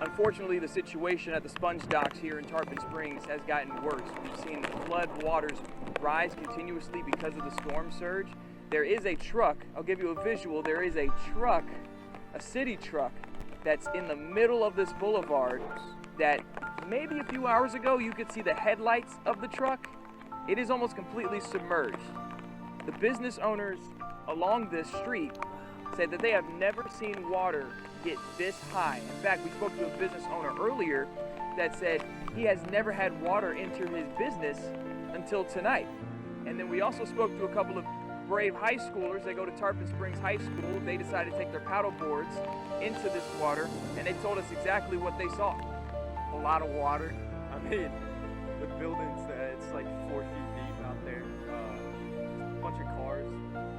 Unfortunately, the situation at the sponge docks here in Tarpon Springs has gotten worse. We've seen flood waters rise continuously because of the storm surge. There is a truck, I'll give you a visual, there is a truck, a city truck, that's in the middle of this boulevard that maybe a few hours ago you could see the headlights of the truck. It is almost completely submerged. The business owners along this street said that they have never seen water get this high. In fact, we spoke to a business owner earlier that said he has never had water enter his business until tonight. And then we also spoke to a couple of brave high schoolers. They go to Tarpon Springs High School. They decided to take their paddle boards into this water, and they told us exactly what they saw. A lot of water. I mean, the building's, it's like 4 feet deep out there. A bunch of cars.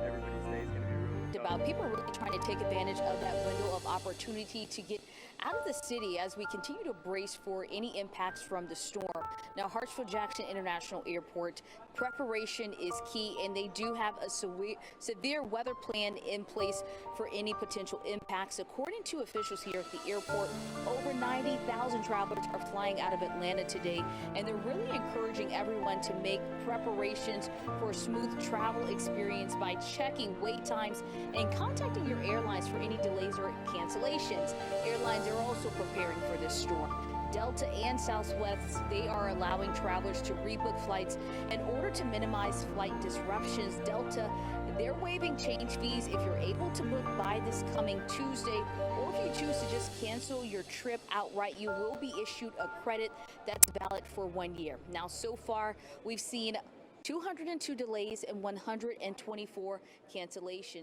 Everybody's day is going to be ruined. About people really trying to take advantage of that window of opportunity to get out of the city as we continue to brace for any impacts from the storm. Now, Hartsfield-Jackson International Airport, preparation is key, and they do have a severe weather plan in place for any potential impacts. According to officials here at the airport, over 90,000 travelers are flying out of Atlanta today, and they're really encouraging everyone to make preparations for a smooth travel experience by checking wait times and contacting your airlines for any delays or cancellations. Airlines are also preparing for this storm. Delta and Southwest, they are allowing travelers to rebook flights in order to minimize flight disruptions. Delta, they're waiving change fees if you're able to book by this coming Tuesday, or if you choose to just cancel your trip outright, you will be issued a credit that's valid for 1 year. Now, so far, we've seen 202 delays and 124 cancellations.